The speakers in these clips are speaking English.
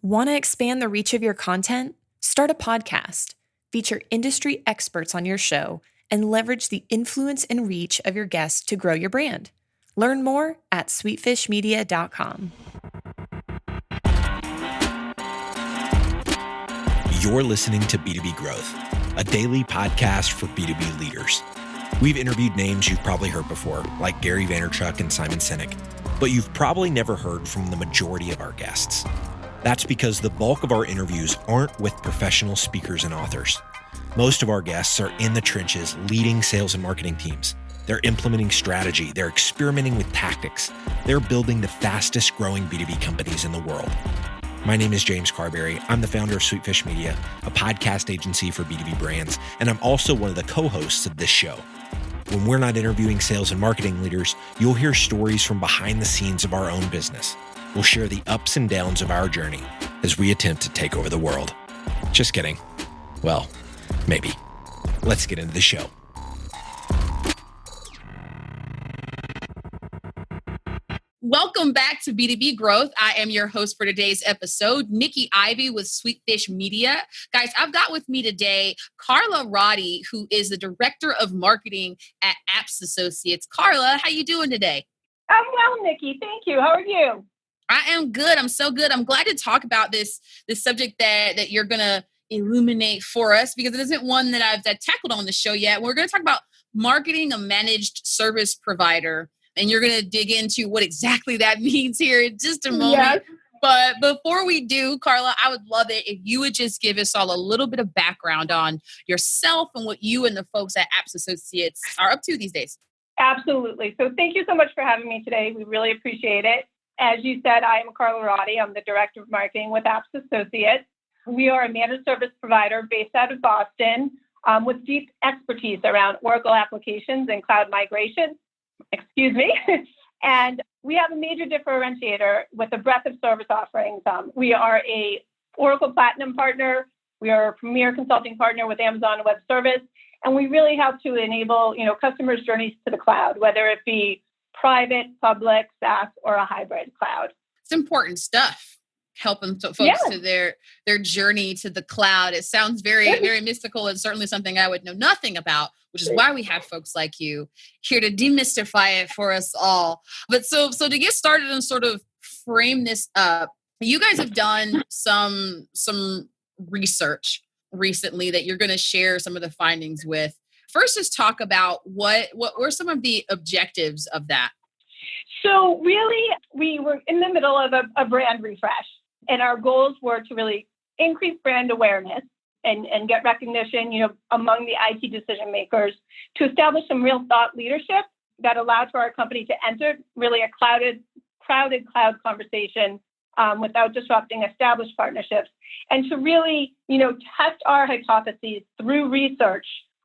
Want to expand the reach of your content? Start a podcast. Feature industry experts on your show and leverage the influence and reach of your guests to grow your brand. Learn more at sweetfishmedia.com. You're listening to B2B Growth, a daily podcast for B2B leaders. We've interviewed names you've probably heard before, like Gary Vaynerchuk and Simon Sinek, but you've probably never heard from the majority of our guests. That's because the bulk of our interviews aren't with professional speakers and authors. Most of our guests are in the trenches leading sales and marketing teams. They're implementing strategy. They're experimenting with tactics. They're building the fastest growing B2B companies in the world. My name is James Carberry. I'm the founder of Sweetfish Media, a podcast agency for B2B brands, and I'm also one of the co-hosts of this show. When we're not interviewing sales and marketing leaders, you'll hear stories from behind the scenes of our own business. We'll share the ups and downs of our journey as we attempt to take over the world. Just kidding. Well, maybe. Let's get into the show. Welcome back to B2B Growth. I am your host for today's episode, Nikki Ivy with Sweetfish Media. Guys, I've got with me today Carla Roddy, who is the Director of Marketing at Apps Associates. Carla, how you doing today? I'm well, Nikki. Thank you. How are you? I am good. I'm so good. I'm glad to talk about this subject that you're going to illuminate for us, because it isn't one that I've tackled on the show yet. We're going to talk about marketing a managed service provider, and you're going to dig into what exactly that means here in just a moment. Yes. But before we do, Carla, I would love it if you would just give us all a little bit of background on yourself and what you and the folks at Apps Associates are up to these days. Absolutely. So thank you so much for having me today. We really appreciate it. As you said, I am Carla Roddy. I'm the Director of Marketing with Apps Associates. We are a managed service provider based out of Boston with deep expertise around Oracle applications and cloud migration. And we have a major differentiator with a breadth of service offerings. We are a Oracle Platinum partner. We are a premier consulting partner with Amazon Web Service. And we really help to enable, customers' journeys to the cloud, whether it be private, public, SaaS, or a hybrid cloud. It's important stuff, helping folks to their journey to the cloud. It sounds very, very mystical, and certainly something I would know nothing about, which is why we have folks like you here to demystify it for us all. But so to get started and sort of frame this up, you guys have done some research recently that you're going to share some of the findings with. First, just talk about what were some of the objectives of that? So really, we were in the middle of a brand refresh, and our goals were to really increase brand awareness and get recognition, among the IT decision makers, to establish some real thought leadership that allowed for our company to enter really a crowded cloud conversation without disrupting established partnerships, and to really, test our hypotheses through research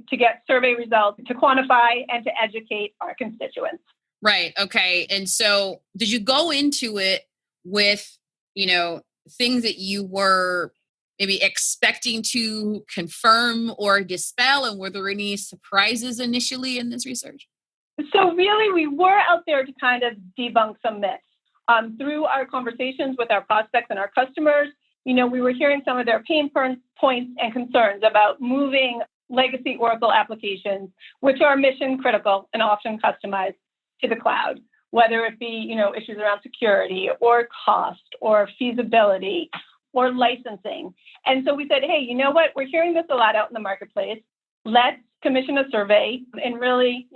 to get survey results, to quantify and to educate our constituents. Right. Okay. And so did you go into it with, things that you were maybe expecting to confirm or dispel? And were there any surprises initially in this research? So really, we were out there to kind of debunk some myths. Through our conversations with our prospects and our customers, we were hearing some of their pain points and concerns about moving legacy Oracle applications, which are mission critical and often customized, to the cloud, whether it be, issues around security or cost or feasibility or licensing. And so we said, hey, you know what? We're hearing this a lot out in the marketplace. Let's commission a survey and really,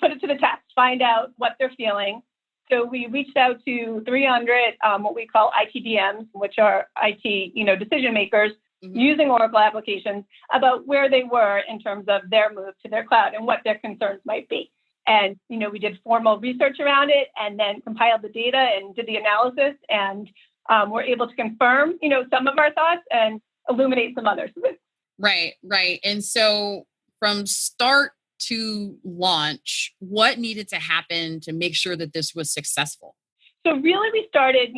put it to the test, find out what they're feeling. So we reached out to 300, what we call ITDMs, which are IT, decision makers, using Oracle applications, about where they were in terms of their move to their cloud and what their concerns might be. And, we did formal research around it and then compiled the data and did the analysis, and we're able to confirm, some of our thoughts and illuminate some others. Right. And so from start to launch, what needed to happen to make sure that this was successful? So really we started,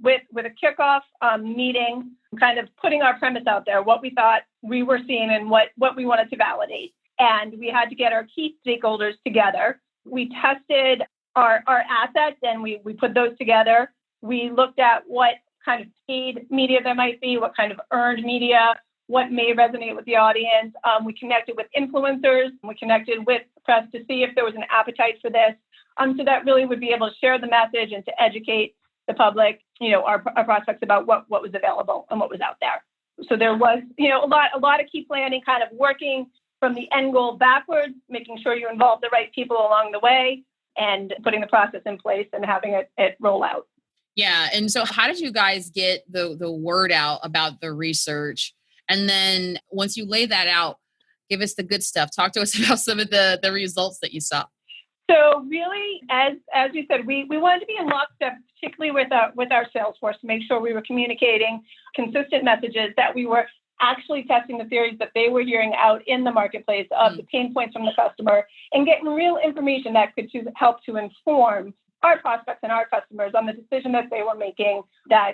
with a kickoff meeting, kind of putting our premise out there, what we thought we were seeing and what we wanted to validate. And we had to get our key stakeholders together. We tested our assets and we put those together. We looked at what kind of paid media there might be, what kind of earned media, what may resonate with the audience. We connected with influencers. We connected with press to see if there was an appetite for this. So that really would be able to share the message and to educate the public, our prospects about what was available and what was out there. So there was, a lot of key planning, kind of working from the end goal backwards, making sure you involve the right people along the way and putting the process in place and having it roll out. Yeah. And so how did you guys get the word out about the research? And then once you lay that out, give us the good stuff. Talk to us about some of the results that you saw. So really, as you said, we wanted to be in lockstep, particularly with our sales force, to make sure we were communicating consistent messages, that we were actually testing the theories that they were hearing out in the marketplace of the pain points from the customer, and getting real information that could help to inform our prospects and our customers on the decision that they were making, that,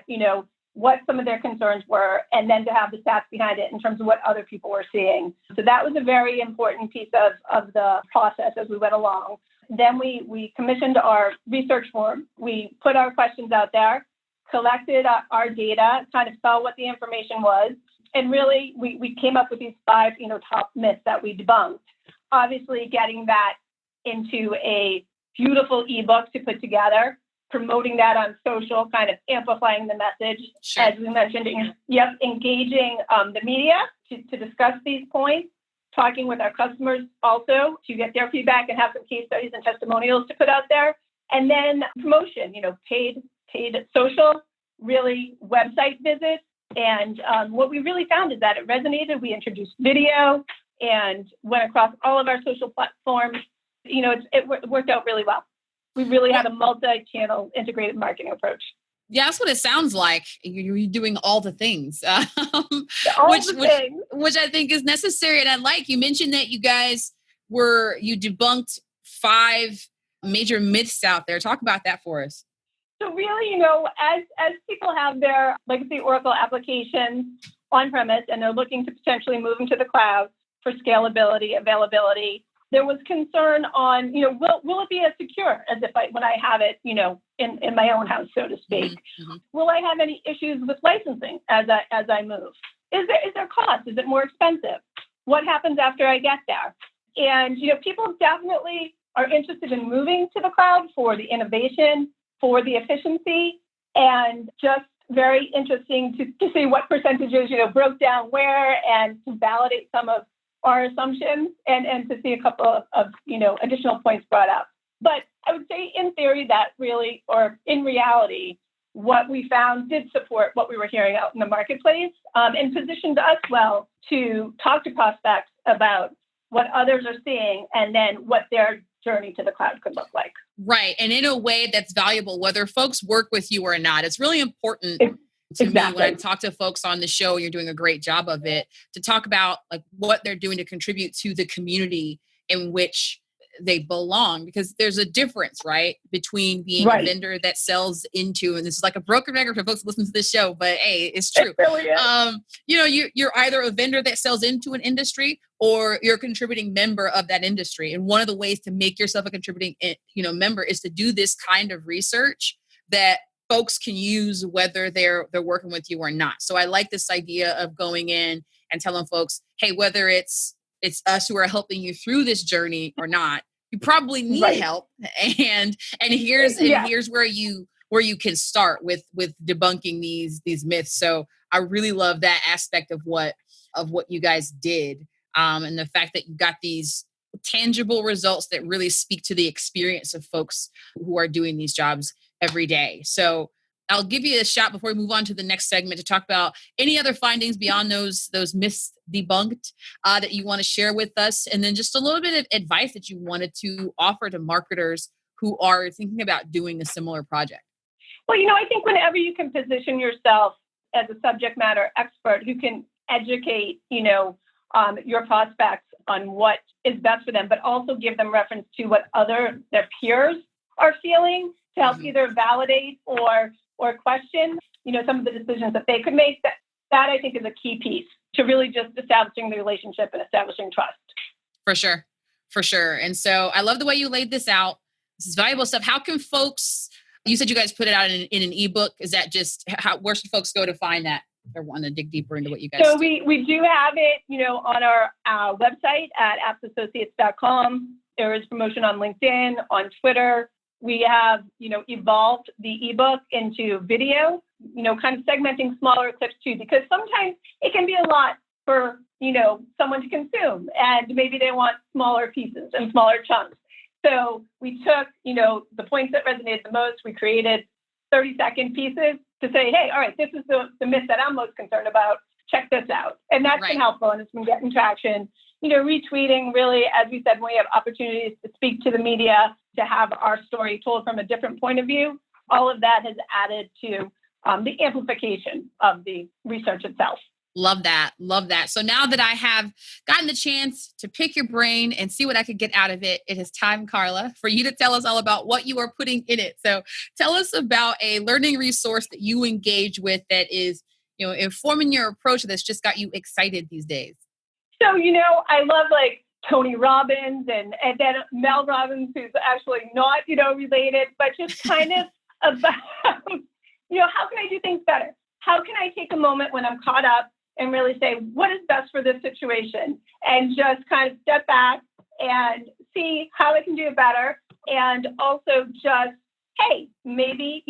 what some of their concerns were, and then to have the stats behind it in terms of what other people were seeing. So that was a very important piece of the process as we went along. Then we commissioned our research firm. We put our questions out there, collected our data, kind of saw what the information was, and really we came up with these 5 top myths that we debunked. Obviously, getting that into a beautiful ebook to put together, promoting that on social, kind of amplifying the message, sure. As we mentioned, engaging the media to discuss these points, talking with our customers also to get their feedback and have some case studies and testimonials to put out there. And then promotion, paid social, really website visits. And what we really found is that it resonated. We introduced video and went across all of our social platforms. It worked out really well. We really had a multi-channel integrated marketing approach. Yeah, that's what it sounds like. You're doing all the things, which I think is necessary. And I like, you mentioned that you guys you debunked 5 major myths out there. Talk about that for us. So really, as people have their legacy Oracle applications on-premise and they're looking to potentially move into the cloud for scalability, availability, there was concern on, will it be as secure as when I have it, in my own house, so to speak? Mm-hmm. Will I have any issues with licensing as I move? Is there cost? Is it more expensive? What happens after I get there? And, people definitely are interested in moving to the cloud for the innovation, for the efficiency, and just very interesting to see what percentages, broke down where, and to validate some of our assumptions and to see a couple of additional points brought up. But I would say in theory that really, or in reality, what we found did support what we were hearing out in the marketplace, and positioned us well to talk to prospects about what others are seeing and then what their journey to the cloud could look like. Right. And in a way that's valuable, whether folks work with you or not. It's really important to me when I talk to folks on the show, you're doing a great job of it, to talk about like what they're doing to contribute to the community in which they belong, because there's a difference, right, between being a vendor that sells into, and this is like a broken record for folks listening to this show, but hey, it's true. It really is. You're either a vendor that sells into an industry or you're a contributing member of that industry. And one of the ways to make yourself a contributing, member is to do this kind of research that folks can use whether they're working with you or not. So I like this idea of going in and telling folks, hey, whether it's us who are helping you through this journey or not, you probably need help. And here's where you can start with debunking these myths. So I really love that aspect of what you guys did. And the fact that you got these tangible results that really speak to the experience of folks who are doing these jobs every day. So I'll give you a shot before we move on to the next segment to talk about any other findings beyond those myths debunked that you want to share with us. And then just a little bit of advice that you wanted to offer to marketers who are thinking about doing a similar project. Well, I think whenever you can position yourself as a subject matter expert who can educate, your prospects on what is best for them, but also give them reference to what their peers are feeling to help either validate or question, some of the decisions that they could make, that I think is a key piece to really just establishing the relationship and establishing trust. For sure. And so I love the way you laid this out. This is valuable stuff. How can folks You said you guys put it out in an ebook. Is that just where should folks go to find that? If they want to dig deeper into what you guys do. So we do have it, on our website at appsassociates.com. There is promotion on LinkedIn, on Twitter. We have, evolved the ebook into video, kind of segmenting smaller clips too, because sometimes it can be a lot for, someone to consume, and maybe they want smaller pieces and smaller chunks. So we took, the points that resonated the most. We created 30-second pieces to say, hey, all right, this is the myth that I'm most concerned about. Check this out. And that's been helpful, and it's been getting traction. Retweeting, really, as we said, when we have opportunities to speak to the media, to have our story told from a different point of view, all of that has added to the amplification of the research itself. Love that. Love that. So now that I have gotten the chance to pick your brain and see what I could get out of it, it is time, Carla, for you to tell us all about what you are putting in it. So tell us about a learning resource that you engage with that is, informing your approach that's just got you excited these days. So, I love Tony Robbins and then Mel Robbins, who's actually not, related, but just kind of about, how can I do things better? How can I take a moment when I'm caught up and really say, what is best for this situation? And just kind of step back and see how I can do it better. And also just, hey, maybe,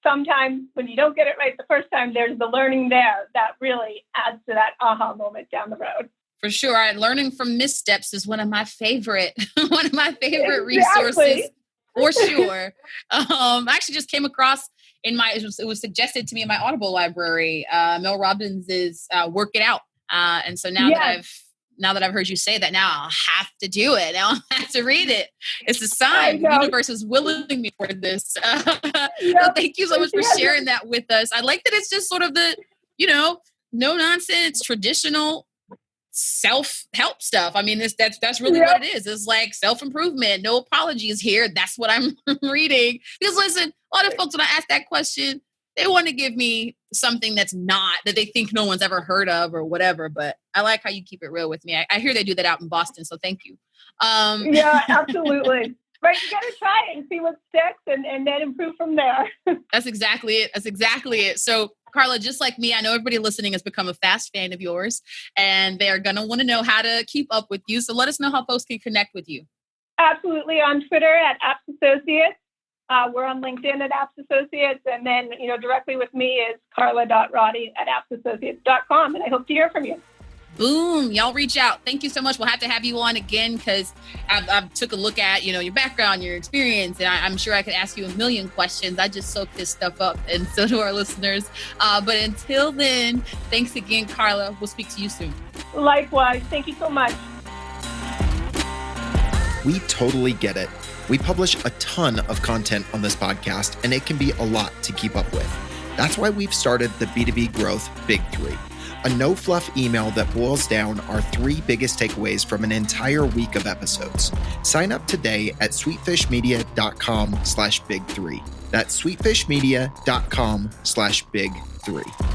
sometimes when you don't get it right the first time, there's the learning there that really adds to that aha moment down the road. For sure. Learning from missteps is one of my favorite resources for sure. I actually just came across it was suggested to me in my Audible library. Mel Robbins is Work It Out. And so now that I've heard you say that, now I'll have to do it. Now I'll have to read it. It's a sign the universe is willing me for this. So thank you so much for sharing that with us. I like that it's just sort of the, no nonsense, traditional self-help stuff. I mean, that's really what it is. It's like self-improvement, no apologies here. That's what I'm reading. Because listen, a lot of folks, when I ask that question, they want to give me something that they think no one's ever heard of or whatever. But I like how you keep it real with me. I hear they do that out in Boston. So thank you. Yeah, absolutely. Right. You got to try it and see what sticks and then improve from there. That's exactly it. So Carla, just like me, I know everybody listening has become a fast fan of yours, and they are going to want to know how to keep up with you. So let us know how folks can connect with you. Absolutely. On Twitter at Apps Associates. We're on LinkedIn at Apps Associates. And then, directly with me is carla.roddy at appsassociates.com. And I hope to hear from you. Boom. Y'all reach out. Thank you so much. We'll have to have you on again because I've took a look at, your background, your experience, and I'm sure I could ask you a million questions. I just soak this stuff up, and so do our listeners. But until then, thanks again, Carla. We'll speak to you soon. Likewise. Thank you so much. We totally get it. We publish a ton of content on this podcast, and it can be a lot to keep up with. That's why we've started the B2B Growth Big Three, a no-fluff email that boils down our 3 biggest takeaways from an entire week of episodes. Sign up today at sweetfishmedia.com/big3. That's sweetfishmedia.com/big3.